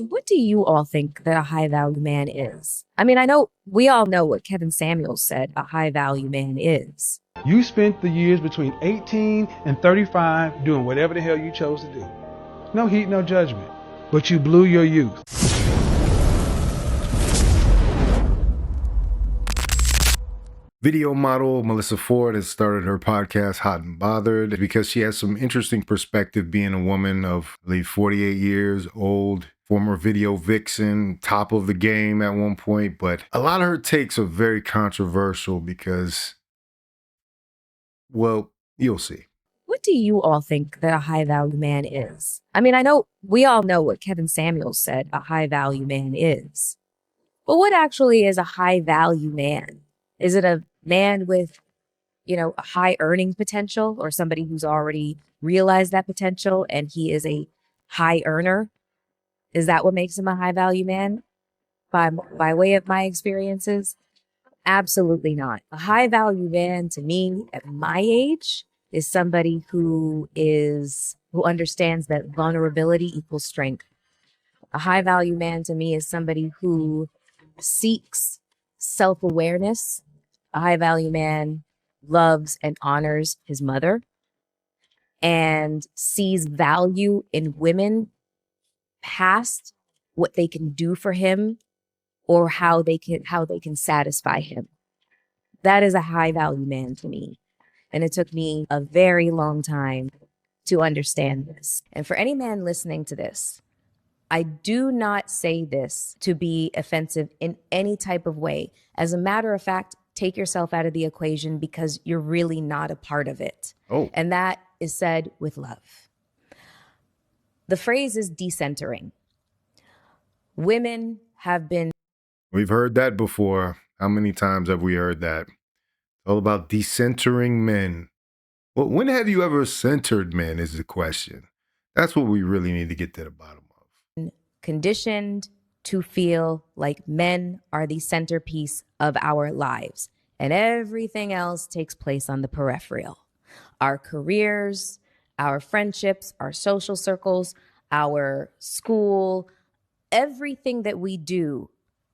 What do you all think that a high value man is? I mean, I know we all know what Kevin Samuels said a high value man is. You spent the years between 18 and 35 doing whatever the hell you chose to do. No heat, no judgment. But you blew your youth. Video model Melyssa Ford has started her podcast, Hot and Bothered, because she has some interesting perspective being a woman of, I believe, 48 years old, former video vixen, top of the game at one point. But a lot of her takes are very controversial because, well, you'll see. What do you all think that a high value man is? I mean, I know we all know what Kevin Samuels said a high value man is. But what actually is a high value man? Is it a man with, a high earning potential, or somebody who's already realized that potential and he is a high earner? Is that what makes him a high value man? By way of my experiences? Absolutely not. A high value man to me at my age is somebody who understands that vulnerability equals strength. A high value man to me is somebody who seeks self-awareness. A high value man loves and honors his mother and sees value in women past what they can do for him or how they can satisfy him. That is a high value man to me. And it took me a very long time to understand this. And for any man listening to this, I do not say this to be offensive in any type of way. As a matter of fact, take yourself out of the equation because you're really not a part of it. Oh. And that is said with love. The phrase is decentering. Women have been... We've heard that before. How many times have we heard that? All about decentering men. Well, when have you ever centered men is the question. That's what we really need to get to the bottom of. Conditioned to feel like men are the centerpiece of our lives, and everything else takes place on the peripheral. Our careers, our friendships, our social circles, our school, everything that we do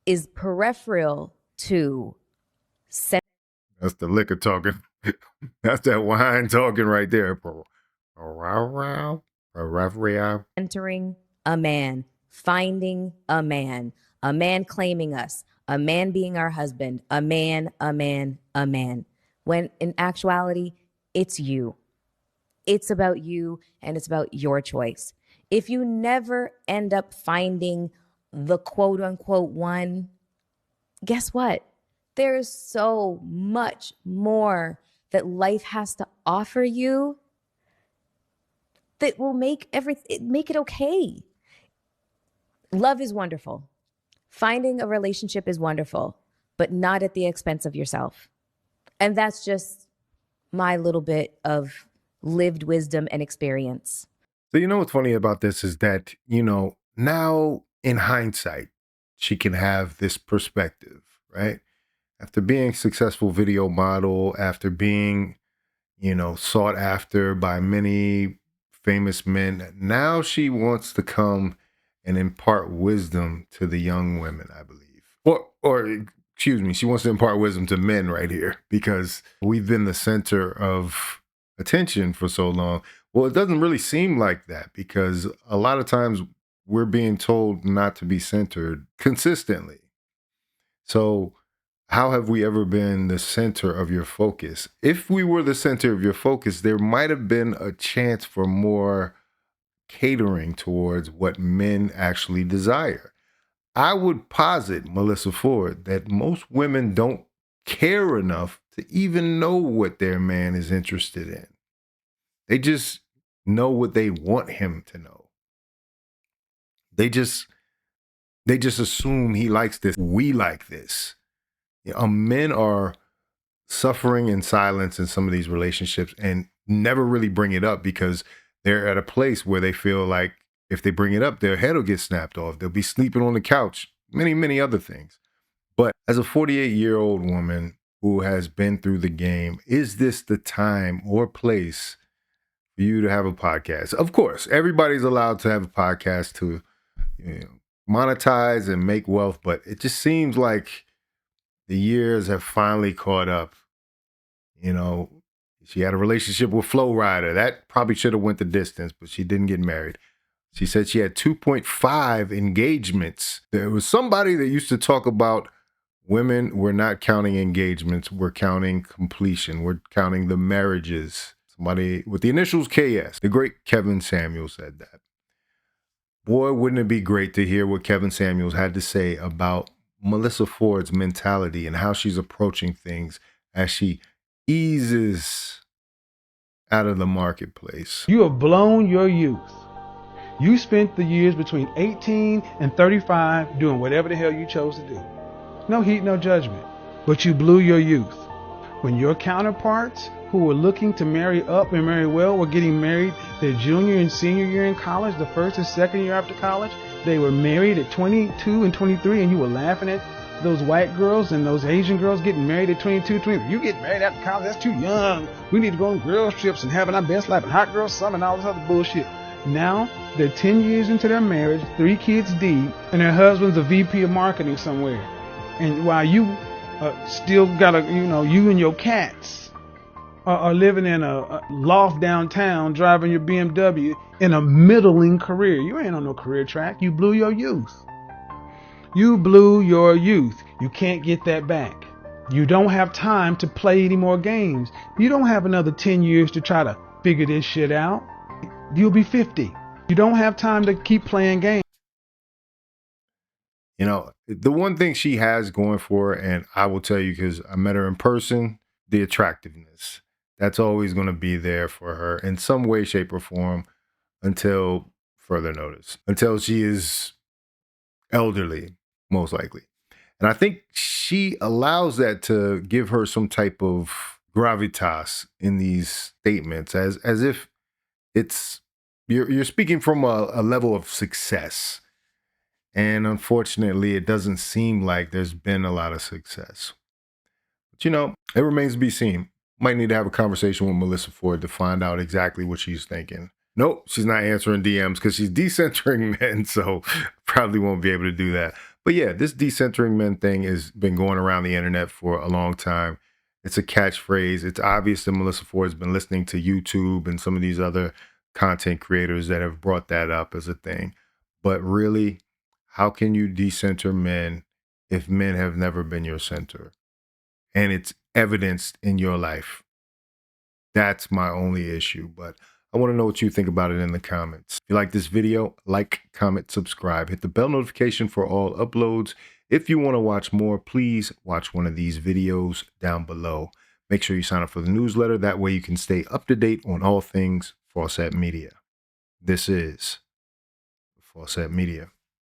is peripheral to That's the liquor talking. That's that wine talking right there. Entering a man, finding a man claiming us, a man being our husband, a man. When in actuality, it's you. It's about you and it's about your choice. If you never end up finding the quote unquote one, guess what? There's so much more that life has to offer you that will make it okay. Love is wonderful. Finding a relationship is wonderful, but not at the expense of yourself. And that's just my little bit of lived wisdom and experience. So you know what's funny about this is that, now in hindsight, she can have this perspective, right? After being a successful video model, after being, sought after by many famous men, now she wants to come and impart wisdom to the young women, I believe. Or excuse me, she wants to impart wisdom to men right here because we've been the center of attention for so long. Well, it doesn't really seem like that because a lot of times we're being told not to be centered consistently. So how have we ever been the center of your focus? If we were the center of your focus, there might have been a chance for more catering towards what men actually desire. I would posit, Melyssa Ford, that most women don't care enough to even know what their man is interested in. They just know what they want him to know. They just assume he likes this. We like this. Men are suffering in silence in some of these relationships and never really bring it up because they're at a place where they feel like if they bring it up, their head will get snapped off. They'll be sleeping on the couch, many, many other things. But as a 48-year-old woman who has been through the game, is this the time or place for you to have a podcast? Of course, everybody's allowed to have a podcast to monetize and make wealth, but it just seems like the years have finally caught up. You know, she had a relationship with Flo Rida. That probably should have went the distance, but she didn't get married. She said she had 2.5 engagements. There was somebody that used to talk about women were not counting engagements, we're counting completion, we're counting the marriages. Somebody with the initials KS, the great Kevin Samuels, said that. Boy, wouldn't it be great to hear what Kevin Samuels had to say about Melyssa Ford's mentality and how she's approaching things as she eases out of the marketplace. You have blown your youth. You spent the years between 18 and 35 doing whatever the hell you chose to do. No heat, no judgment. But you blew your youth. When your counterparts who were looking to marry up and marry well were getting married their junior and senior year in college, the first and second year after college, they were married at 22 and 23, and you were laughing at those white girls and those Asian girls getting married at 22, 23. You get married after college, that's too young. We need to go on girls trips and having our best life and hot girl summer and all this other bullshit. Now, they're 10 years into their marriage, 3 kids deep, and their husband's a VP of marketing somewhere. And while you still got you and your cats are living in a loft downtown, driving your BMW in a middling career. You ain't on no career track. You blew your youth. You blew your youth. You can't get that back. You don't have time to play any more games. You don't have another 10 years to try to figure this shit out. You'll be 50. You don't have time to keep playing games. You know, the one thing she has going for her, and I will tell you because I met her in person, the attractiveness. That's always going to be there for her in some way, shape, or form until further notice, until she is elderly, most likely. And I think she allows that to give her some type of gravitas in these statements, as if it's you're speaking from a level of success. And unfortunately, it doesn't seem like there's been a lot of success. But you know, it remains to be seen. Might need to have a conversation with Melyssa Ford to find out exactly what she's thinking. Nope, she's not answering DMs because she's decentering men, so probably won't be able to do that. But yeah, this decentering men thing has been going around the internet for a long time. It's a catchphrase. It's obvious that Melyssa Ford has been listening to YouTube and some of these other content creators that have brought that up as a thing. But really, how can you decenter men if men have never been your center? And it's evidenced in your life. That's my only issue. But I want to know what you think about it in the comments. If you like this video, like, comment, subscribe. Hit the bell notification for all uploads. If you want to watch more, please watch one of these videos down below. Make sure you sign up for the newsletter. That way you can stay up to date on all things Faucette Media. This is Faucette Media.